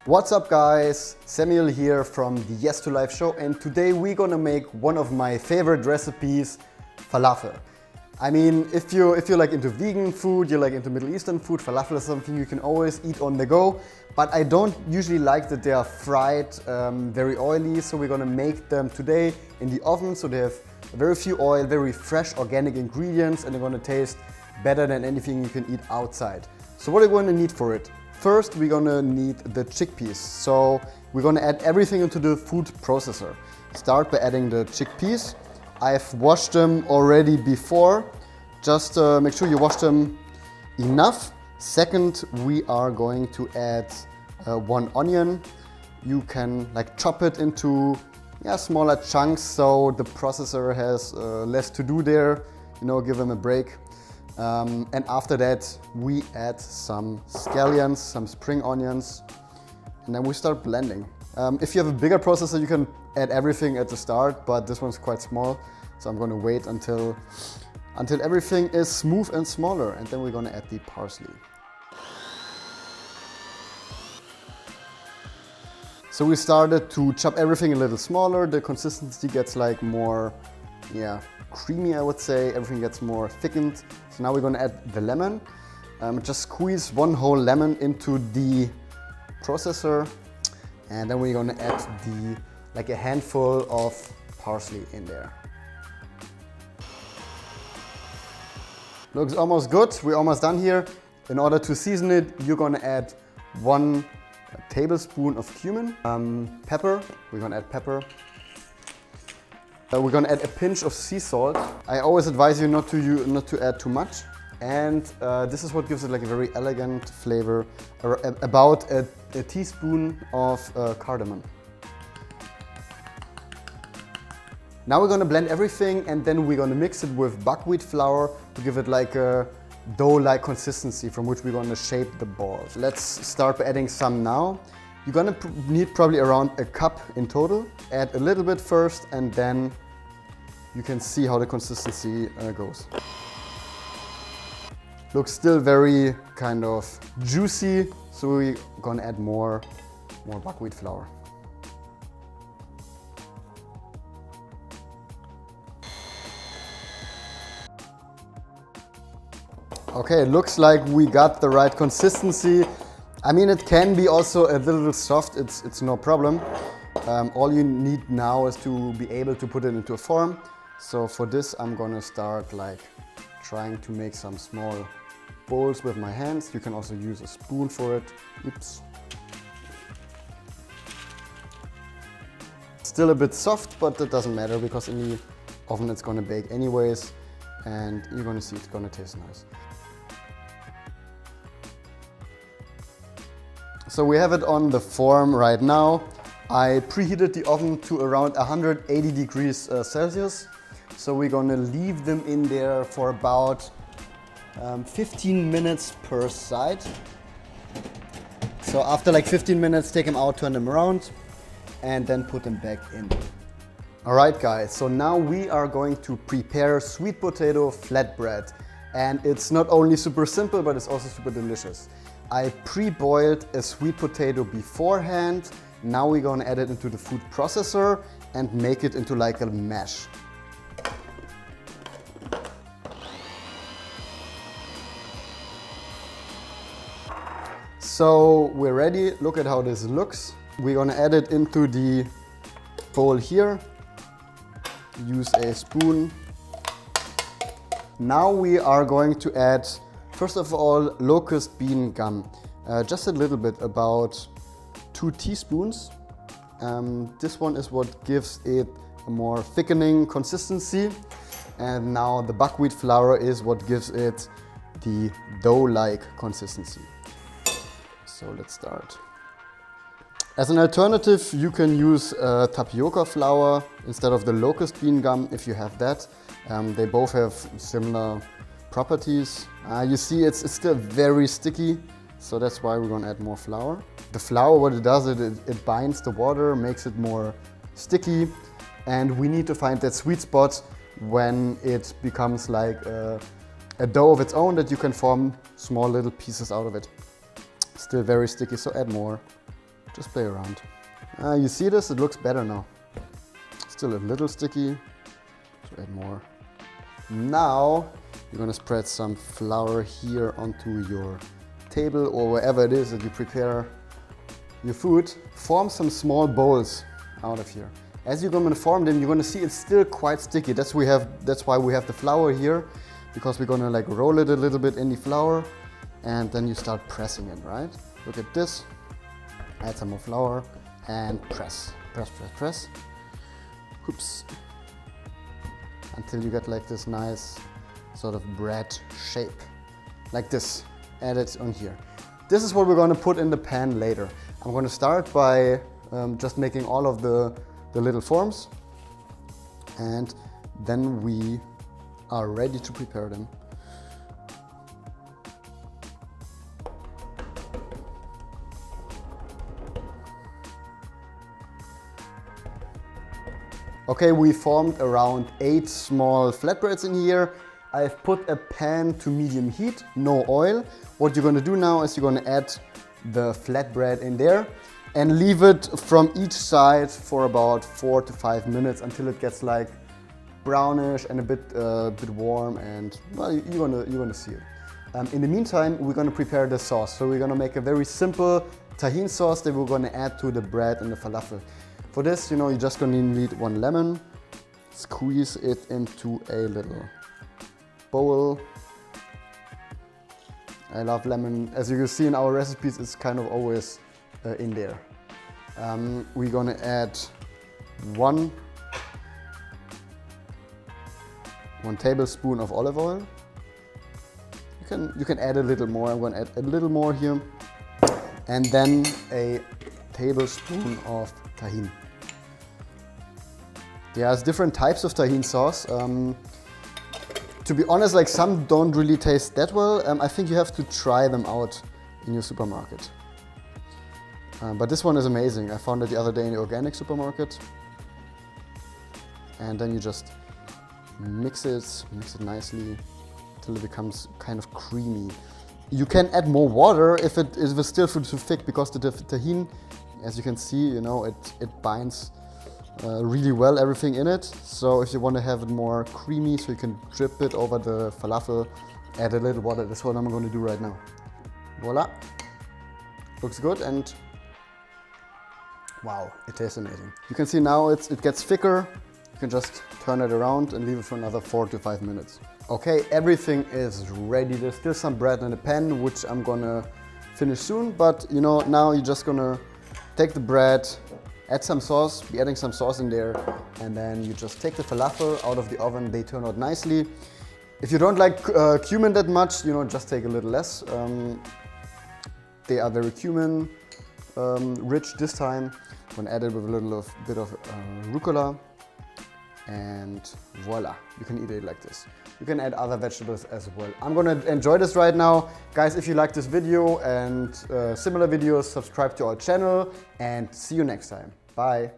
What's up guys, Samuel here from the Yes to Life show, and today we're gonna make one of my favorite recipes, falafel. I mean, if you're like into vegan food, you're like into Middle Eastern food, falafel is something you can always eat on the go, but I don't usually like that they are fried very oily, so we're gonna make them today in the oven, so they have very few oil, very fresh organic ingredients, and they're gonna taste better than anything you can eat outside. So what are we gonna need for it? First, we're gonna need the chickpeas. So we're gonna add everything into the food processor. Start by adding the chickpeas. I've washed them already before. Just make sure you wash them enough. Second, we are going to add 1 onion. You can like chop it into smaller chunks so the processor has less to do there. You know, give them a break. And after that, we add some scallions, some spring onions, and then we start blending. If you have a bigger processor, you can add everything at the start, but this one's quite small, so I'm gonna wait until everything is smooth and smaller, and then we're gonna add the parsley. So we started to chop everything a little smaller. The consistency gets like more, creamy, I would say. Everything gets more thickened. So now we're gonna add the lemon. Just squeeze 1 whole lemon into the processor, and then we're gonna add like a handful of parsley in there. Looks almost good. We're almost done here. In order to season it, you're gonna add 1 tablespoon of cumin, pepper. We're gonna add pepper. We're gonna add a pinch of sea salt. I always advise you not to add too much. And this is what gives it like a very elegant flavor, about a teaspoon of cardamon. Now we're gonna blend everything, and then we're gonna mix it with buckwheat flour to give it like a dough-like consistency from which we're gonna shape the balls. Let's start by adding some now. You're gonna need probably around a cup in total. Add a little bit first, and then you can see how the consistency goes. Looks still very kind of juicy, so we're gonna add more buckwheat flour. Okay, it looks like we got the right consistency. I mean, it can be also a little soft, it's no problem. All you need now is to be able to put it into a form. So for this, I'm gonna start like trying to make some small bowls with my hands. You can also use a spoon for it. Oops. Still a bit soft, but that doesn't matter because in the oven it's gonna bake anyways, and you're gonna see it's gonna taste nice. So we have it on the form right now. I preheated the oven to around 180 degrees Celsius. So we're gonna leave them in there for about 15 minutes per side. So after like 15 minutes, take them out, turn them around, and then put them back in. All right guys, so now we are going to prepare sweet potato flatbread. And it's not only super simple, but it's also super delicious. I pre-boiled a sweet potato beforehand. Now we're gonna add it into the food processor and make it into like a mash. So we're ready. Look at how this looks. We're gonna add it into the bowl here. Use a spoon. Now we are going to add, first of all, locust bean gum. Just a little bit, about 2 teaspoons. This one is what gives it a more thickening consistency. And now the buckwheat flour is what gives it the dough-like consistency. So let's start. As an alternative, you can use tapioca flour instead of the locust bean gum if you have that. They both have similar properties. You see it's still very sticky, so that's why we're gonna add more flour. The flour, what it does, it binds the water, makes it more sticky, and we need to find that sweet spot when it becomes like a dough of its own that you can form small little pieces out of it. Still very sticky, so add more. Just play around. You see this? It looks better now. Still a little sticky, so add more. Now you're gonna spread some flour here onto your table or wherever it is that you prepare your food. Form some small bowls out of here. As you're gonna form them, you're gonna see it's still quite sticky. That's why we have the flour here, because we're gonna like roll it a little bit in the flour and then you start pressing it, right? Look at this. Add some more flour and press, press, press, press. Oops. Until you get like this nice sort of bread shape, like this. Add it on here. This is what we're going to put in the pan later. I'm going to start by just making all of the little forms, and then we are ready to prepare them. Okay, we formed around 8 small flatbreads in here. I've put a pan to medium heat, no oil. What you're gonna do now is you're gonna add the flatbread in there and leave it from each side for about 4 to 5 minutes until it gets like brownish and a bit warm, and well, you're gonna see it. In the meantime, we're gonna prepare the sauce. So we're gonna make a very simple tahin sauce that we're gonna add to the bread and the falafel. For this, you're just gonna need 1 lemon, squeeze it into a little bowl. I love lemon. As you can see in our recipes, it's kind of always in there. We're gonna add one tablespoon of olive oil. You can add a little more. I'm gonna add a little more here. And then a tablespoon of tahin. There's different types of tahin sauce. To be honest, like some don't really taste that well. I think you have to try them out in your supermarket. But this one is amazing. I found it the other day in the organic supermarket. And then you just mix it nicely until it becomes kind of creamy. You can add more water if it's still too thick, because the tahin, as you can see, it binds really well everything in it. So if you want to have it more creamy, so you can drip it over the falafel, add a little water. That's what I'm going to do right now. Voila. Looks good, and wow, it tastes amazing. You can see now it gets thicker. You can just turn it around and leave it for another 4 to 5 minutes. Okay, everything is ready. There's still some bread in the pan, which I'm gonna finish soon. But now you're just gonna take the bread, add some sauce, be adding some sauce in there, and then you just take the falafel out of the oven. They turn out nicely. If you don't like cumin that much, just take a little less. They are very cumin rich this time. I'm gonna add it with a bit of rucola, and voila, you can eat it like this. You can add other vegetables as well. I'm gonna enjoy this right now. Guys, if you like this video and similar videos, subscribe to our channel, and see you next time. Bye.